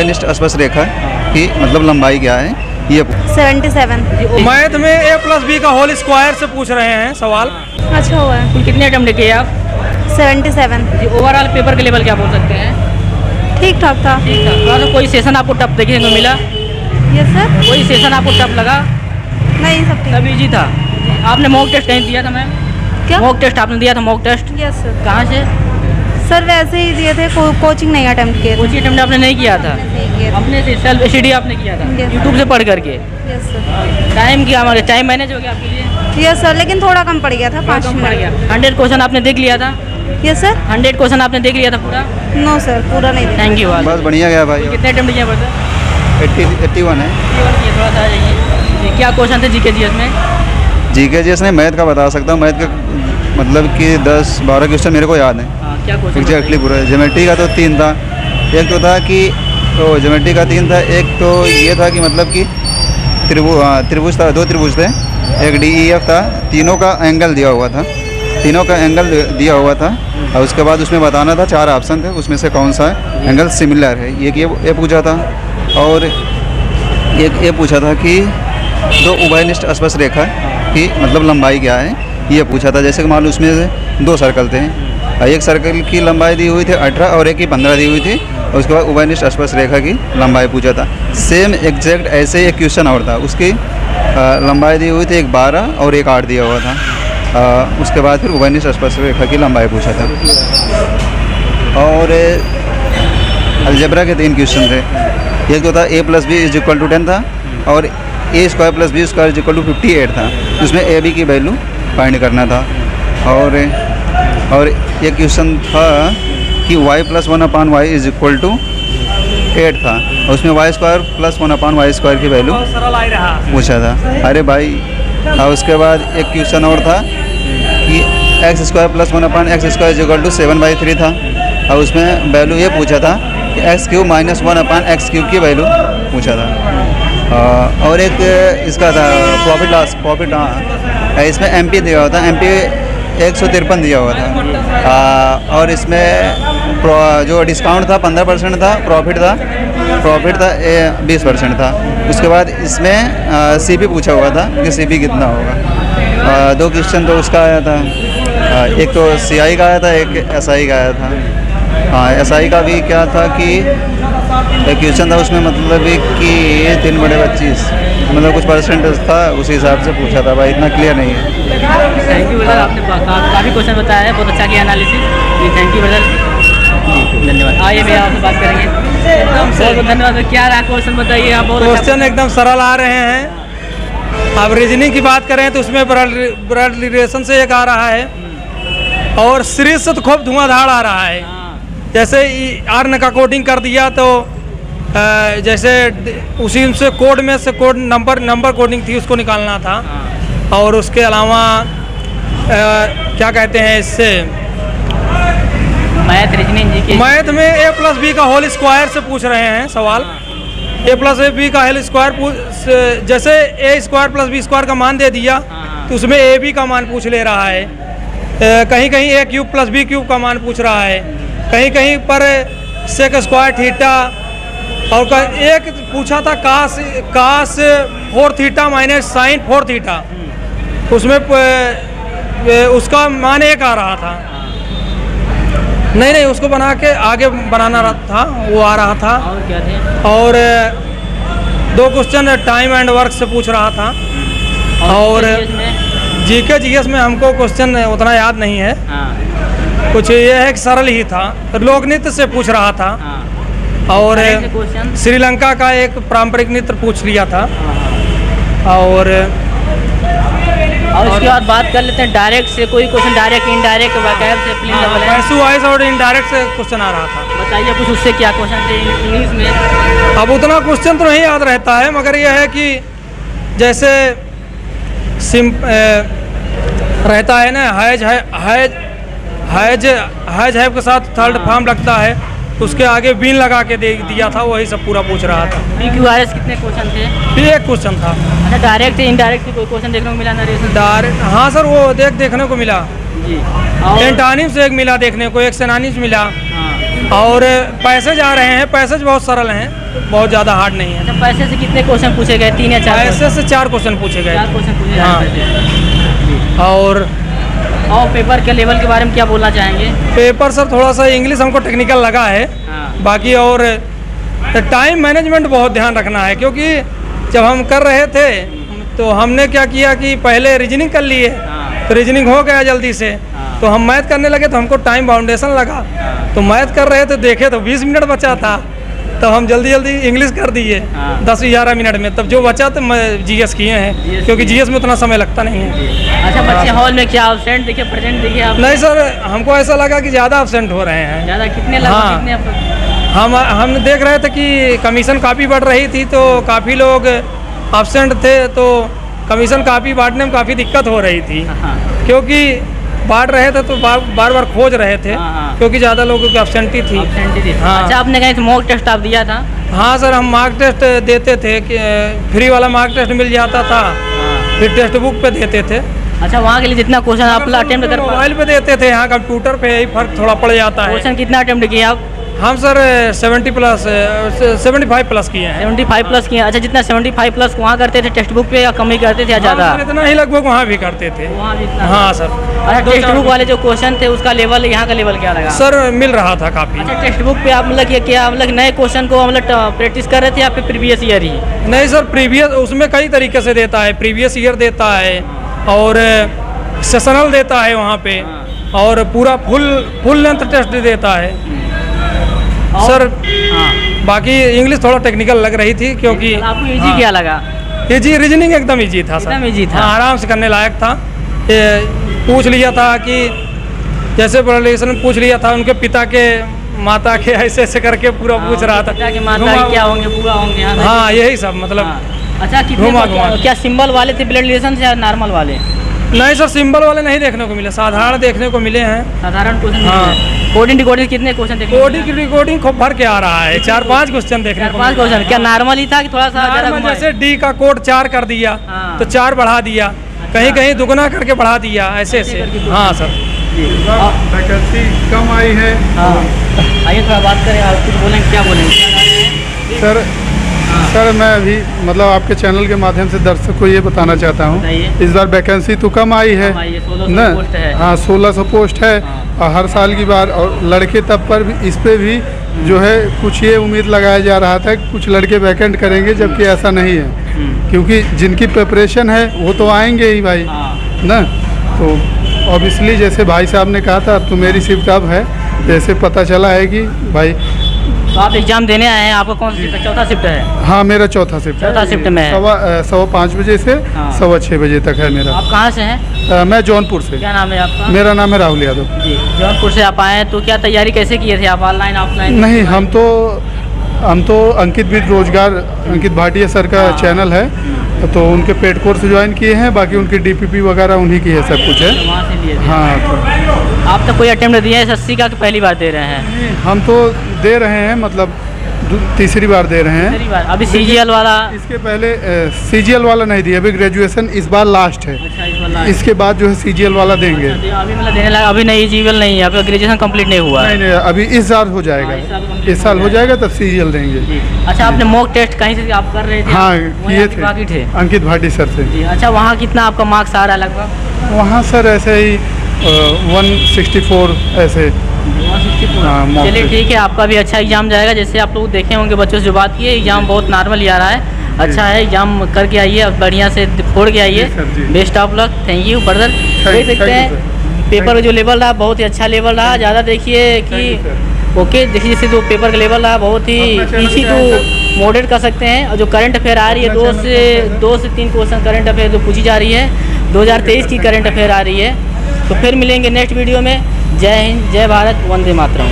उभयनिष्ठ स्पर्श रेखा की मतलब लंबाई क्या है ये 77। मैथ में a+b का होल स्क्वायर से पूछ रहे हैं सवाल। अच्छा हुआ है। कुल कितने अटेम्प्ट किए आप? 77। जी, ओवरऑल पेपर के लेवल क्या बोल सकते हैं? ठीक ठाक था। ठीक था। तो कोई सेशन आपको टफ देखने को मिला? Yes sir. कोई सेशन आपको टफ लगा? नहीं, सब ठीक। सब इजी था। आपने मॉक टेस्ट कहीं दिया था मैम? क्या? मॉक टेस्ट आपने दिया था? Mock test yes sir. कहाँ से? सर वैसे ही दिए थे, कोचिंग नहीं अटेम्प्ट किए थे। कोचिंग अटेम्प्ट आपने नहीं किया था? नहीं अपने से सेल्फ स्टडी आपने किया था? Yes. यूट्यूब से पढ़ करके? Yes sir. टाइम क्या हमारे टाइम मैनेज हो गया आपके लिए? यस सर, लेकिन थोड़ा कम पड़ गया था, 5 कम पड़ मिनट। गया। 100 क्वेश्चन आपने देख लिया था? Yes sir. 100 क्वेश्चन आपने देख लिया था पूरा? नो सर, पूरा नहीं देखा। Thank you. बस बढ़िया गया भाई। कितने अटेम्प्ट किए बता? 81 है। थोड़ा सा जाइए। क्या क्वेश्चन थे जीके जीएस में? जीके में मैथ का बता सकता हूँ। मैथ का मतलब कि 10-12 क्वेश्चन मेरे को याद है क्या क्वेश्चन? एग्जैक्टली पूरा। ज्योमेट्री का तो 3 था। एक तो था कि ज्योमेट्री का 3 था। एक तो ये था कि मतलब कि त्रिभुज था, 2 त्रिभुज थे, एक DEF था, तीनों का एंगल दिया हुआ था। और उसके बाद उसमें बताना था, 4 ऑप्शन थे, उसमें से कौन सा एंगल सिमिलर है, ये पूछा था। और एक ये पूछा था कि 2 उभयनिष्ठ स्पर्श रेखा की मतलब लंबाई क्या है ये पूछा था। जैसे कि मान लो उसमें से 2 सर्कल थे, एक सर्कल की लंबाई दी हुई थी 18 और एक की 15 दी हुई थी, और उसके बाद उभयनिष्ठ स्पर्श रेखा की लंबाई पूछा था। सेम एग्जैक्ट ऐसे ही एक क्वेश्चन और था, उसकी लंबाई दी हुई थी एक 12 और एक 8 दिया हुआ था। उसके बाद फिर उभयनिष्ठ स्पर्श रेखा की लंबाई पूछा था। और अलजेब्रा के 3 क्वेश्चन थे। एक तो था a+b = 10 था, और a² + b² = 58 था। उसमें a b की वैल्यू फाइंड करना था। और एक क्वेश्चन था कि y + 1/y = 8 था, और उसमें y² + 1/y² की वैल्यू पूछा था। अरे भाई। और उसके बाद एक क्वेश्चन और था कि x² + 1/x² = 7/3 था, और उसमें वैल्यू ये पूछा था कि x³ - 1/x³ की वैल्यू पूछा था। और एक इसका था प्रॉफिट हाँ, इसमें MP दिया हुआ था, MP 153 दिया हुआ था। और इसमें जो डिस्काउंट था 15% था, प्रॉफिट था 20% था। उसके बाद इसमें CP पूछा हुआ था कि CP कितना होगा। 2 क्वेश्चन तो उसका आया था, एक तो CI का आया था, एक SI का आया था। हाँ, SI का भी क्या था कि एक क्वेश्चन था उसमें मतलब कि 3/25 मतलब कुछ परसेंटेज था, उसी हिसाब से पूछा था भाई, इतना क्लियर नहीं है। थैंक यू ब्रदर, आपने काफ़ी क्वेश्चन बताया है, बहुत अच्छा किया एनालिसिस जी। थैंक यू ब्रदर जी, धन्यवाद। आइए भैया आपसे बात करेंगे। बहुत धन्यवाद। क्या रहा क्वेश्चन बताइए आप? बहुत क्वेश्चन एकदम सरल आ रहे हैं। अब रीजनिंग की बात करें तो उसमें ब्लड रिलेशन से एक आ रहा है, और सीरीज से तो खूब धुआंधार आ रहा है। जैसे आर्न का कोडिंग कर दिया तो जैसे उसी से कोड में से कोड नंबर कोडिंग थी, उसको निकालना था। और उसके अलावा क्या कहते हैं इससे मैथ में a+b का होल स्क्वायर से पूछ रहे हैं सवाल। a+b का होल स्क्वायर, जैसे a² + b² का मान दे दिया तो उसमें ab का मान पूछ ले रहा है। कहीं कहीं a³ + b³ का मान पूछ रहा है, कहीं कहीं पर sec² थीटा, और एक पूछा था cos 4 थीटा - sin 4 थीटा, उसमें उसका मान 1 आ रहा था। नहीं, उसको बना के आगे बनाना था, वो आ रहा था। और क्या थे? और 2 क्वेश्चन टाइम एंड वर्क से पूछ रहा था। और जीके जीएस में हमको क्वेश्चन उतना याद नहीं है। कुछ ये है कि सरल ही था, लोक नृत्य से पूछ रहा था। और श्रीलंका का एक पारंपरिक नृत्य पूछ लिया था। और उसके बाद बात कर लेते हैं डायरेक्ट से, कोई क्वेश्चन डायरेक्ट इनडायरेक्ट वैकैब से फिलिंग लेवल है। पैसिव वॉइस और इनडायरेक्ट से क्वेश्चन आ रहा था। बताइए कुछ उससे क्या क्वेश्चन थे इंग्लिश में? अब उतना क्वेश्चन तो नहीं याद रहता है, मगर यह है कि जैसे रहता है ना, हैज के साथ थर्ड फॉर्म लगता है, उसके आगे बीन लगा के दे दिया था, वही सब पूरा पूछ रहा था। PQRS कितने क्वेश्चन थे? भी एक क्वेश्चन था। अच्छा, डायरेक्ट से इनडायरेक्ट कोई क्वेश्चन देखने को मिला? नरेशन डायरेक्ट हाँ सर, वो देखने को मिला जी। एंटानिम से एक मिला देखने को, एक सिनोनिम्स मिला। और पैसेज आ रहे हैं, पैसेज बहुत सरल हैं, बहुत ज़्यादा हार्ड नहीं है। अच्छा, पैसे से कितने क्वेश्चन पूछे गए? 3 या 4? पैसे से 4 क्वेश्चन पूछे गए। 4 क्वेश्चन पूछे हाँ। गए। और पेपर के लेवल के बारे में क्या बोलना चाहेंगे? पेपर सर थोड़ा सा इंग्लिश हमको टेक्निकल लगा है। हाँ। बाकी और टाइम मैनेजमेंट बहुत ध्यान रखना है, क्योंकि जब हम कर रहे थे तो हमने क्या किया कि पहले रीजनिंग कर लिए, हाँ। तो रीजनिंग हो गया जल्दी से, हाँ। तो हम मैथ करने लगे तो हमको टाइम बाउंडेशन लगा, हाँ। तो मैथ कर रहे थे, देखे तो 20 मिनट बचा था, तो हम जल्दी जल्दी इंग्लिश कर दिए हाँ। 10-11 मिनट में, तब जो बचा तो मैं जीएस किए हैं, GS क्योंकि जीएस में उतना समय लगता नहीं है। अच्छा, बच्चे हॉल में क्या एब्सेंट दिखे, प्रेजेंट दिखे आप? नहीं सर, हमको ऐसा लगा कि ज़्यादा अब्सेंट हो रहे हैं। ज़्यादा कितने लगभग? हाँ। कितने हम देख रहे थे कि कमीशन काफ़ी बढ़ रही थी, तो काफ़ी लोग अब्सेंट थे, तो कमीशन काफ़ी बांटने में काफ़ी दिक्कत हो रही थी, हाँ। क्योंकि बांट रहे थे तो बार बार खोज रहे थे, हाँ, हाँ। क्योंकि ज़्यादा लोगों की अब्सेंटी थी। Absent थी। हाँ। अच्छा, आपने कहीं मॉक टेस्ट आप दिया था? हाँ सर, हम मार्क टेस्ट देते थे कि फ्री वाला मार्क टेस्ट मिल जाता था, हाँ। फिर टेक्स्ट बुक पे देते थे। अच्छा, वहाँ के लिए जितना क्वेश्चन आप अटेम्प्ट कर पाए? मोबाइल पे देते थे, यहाँ कंप्यूटर पे यही फर्क थोड़ा पड़ जाता है। क्वेश्चन कितना अटेम्प्ट किए आप? हम सर 75 प्लस किए हैं। 75 प्लस किए। अच्छा, जितना 75 प्लस वहाँ करते थे टेक्स्ट बुक पे, या कम ही करते थे या ज़्यादा? हाँ, इतना ही लगभग वहाँ भी करते थे। वहाँ भी इतना? हाँ सर। अच्छा, टेक्स्ट बुक वाले जो क्वेश्चन थे उसका लेवल, यहाँ का लेवल क्या लगा? सर मिल रहा था काफ़ी। अच्छा, टेक्स्ट बुक पे आप मतलब क्या मतलब नए क्वेश्चन को मतलब प्रैक्टिस कर रहे थे या फिर प्रीवियस ईयर ही? नहीं सर, प्रीवियस उसमें कई तरीके से देता है, प्रीवियस ईयर देता है और सेशनल देता है वहाँ पे, और पूरा फुल लेंथ टेस्ट देता है सर। हाँ। बाकी इंग्लिश थोड़ा टेक्निकल लग रही थी, क्योंकि आपको इजी क्या लगा? इजी रीजनिंग एकदम इजी था सर, एकदम easy था। हाँ, आराम से करने लायक था। ये पूछ लिया था कि जैसे रिलेशन में पूछ लिया था, उनके पिता के माता के ऐसे ऐसे करके पूरा पूछ रहा था। पिता के माता के क्या होंगे, पूरा होंगे? हाँ, यही सब मतलब। हाँ। अच्छा, घुमा कितने क्या सिंबल वाले थे ब्लड रिलेशन या नॉर्मल वाले? नहीं सर, सिंबल वाले नहीं देखने को मिले, साधारण देखने को मिले हैं। साधारण क्वेश्चन? हाँ। कोडिंग डिकोडिंग कितने क्वेश्चन देखने को कोडिंग की रिकॉर्डिंग खूब भर के आ रहा है, 4-5 क्वेश्चन देखने को 5 मिले। क्वेश्चन क्या नॉर्मल ही था कि थोड़ा सा ज़्यादा नॉर्मल, घुमाए? जैसे डी का कोड 4 कर दिया, हाँ। तो 4 बढ़ा दिया, कहीं कहीं दुगना करके बढ़ा दिया, ऐसे ऐसे। करके हाँ सर। वैकेंसी कम आई है। हाँ, आइए थोड़ा बात करें, आप कुछ बोलेंगे, क्या बोलेंगे? सर सर मैं अभी मतलब आपके चैनल के माध्यम से दर्शक को ये बताना चाहता हूँ, बताइए। इस बार वैकेंसी तो कम आई है 1600 पोस्ट है। हाँ, 1600 पोस्ट है। हाँ। और हर साल की बार, और लड़के तब पर भी इस पे भी जो है कुछ ये उम्मीद लगाया जा रहा था कि कुछ लड़के वैकेंट करेंगे, जबकि ऐसा नहीं है, क्योंकि जिनकी प्रिपरेशन है वो तो आएंगे ही भाई ना। तो ऑब्वियसली जैसे भाई साहब ने कहा था, तो मेरी शिफ्ट अब है, जैसे पता चला है कि भाई। तो आप एग्जाम देने आए हैं, आपका कौन सा शिफ्ट है? चौथा शिफ्ट है? हाँ, मेरा चौथा शिफ्ट है। चौथा शिफ्ट में है। 5:15 बजे से हाँ। 6:15 बजे तक है मेरा। आप कहाँ से हैं? मैं जौनपुर से। क्या नाम है आपका? मेरा नाम है राहुल यादव। जी, जौनपुर से आप आए हैं, तो क्या तैयारी कैसे किए थे आप, ऑनलाइन ऑफलाइन? नहीं, हम तो अंकित विद रोजगार, अंकित भाटिया सर का हाँ। चैनल है, तो उनके पेड कोर्स ज्वाइन किए हैं, बाकी उनकी DPP वगैरह उन्हीं की है, सब कुछ है। तो वहाँ से लिए थे? हाँ, तो आप तो कोई अटेम्प्ट दिए हैं SSC का कि पहली बार दे रहे हैं? हम तो दे रहे हैं, मतलब तीसरी बार दे रहे हैं। पहली बार? अभी CGL वाला? इसके पहले CGL वाला नहीं दिया, अभी ग्रेजुएशन इस बार लास्ट है। अच्छा, इस वाला? इसके बाद जो है CGL वाला देंगे। अच्छा, अभी मतलब देने लगा? अभी नहीं, CGL नहीं है, अभी ग्रेजुएशन कंप्लीट नहीं हुआ है? नहीं, अभी इस साल हो हाँ, जाएगा, इस साल complete इस साल हो हो जाएगा। जाएगा, तब CGL देंगे। जी। अच्छा, आपने मॉक टेस्ट कहीं से आप कर रहे थे? हाँ, वहीं किए आपके बाकी थे? अंकित भाटी सर से। जी। अच्छा, वहाँ कितना आपका मार्क्स आ रहा है लगभग? वहाँ सर ऐसे ही 164 ऐसे। हाँ, mock चलिए test। ठीक है, आपका भी अच्छा एग्जाम जाएगा। जैसे आप लोग देखे होंगे बच्चों से जो बात की है, एग्जाम बहुत नॉर्मल ही आ रहा है, अच्छा है, एग्जाम करके आइए, अब बढ़िया से फोड़ के आइए। जी सर, जी। Best of luck, thank you brother. देख सकते thank you, हैं पेपर का जो लेवल रहा बहुत ही अच्छा लेवल रहा, ज़्यादा देखिए कि ओके, देखिए जैसे जो पेपर का लेवल रहा बहुत ही इजी टू मॉडरेट कर सकते हैं। और जो करंट अफेयर आ रही है, 2 से 3 क्वेश्चन करंट अफेयर जो पूछी जा रही है, 2023 की करंट अफेयर आ रही है। तो फिर मिलेंगे नेक्स्ट वीडियो में। जय हिंद, जय भारत, वंदे मातरम।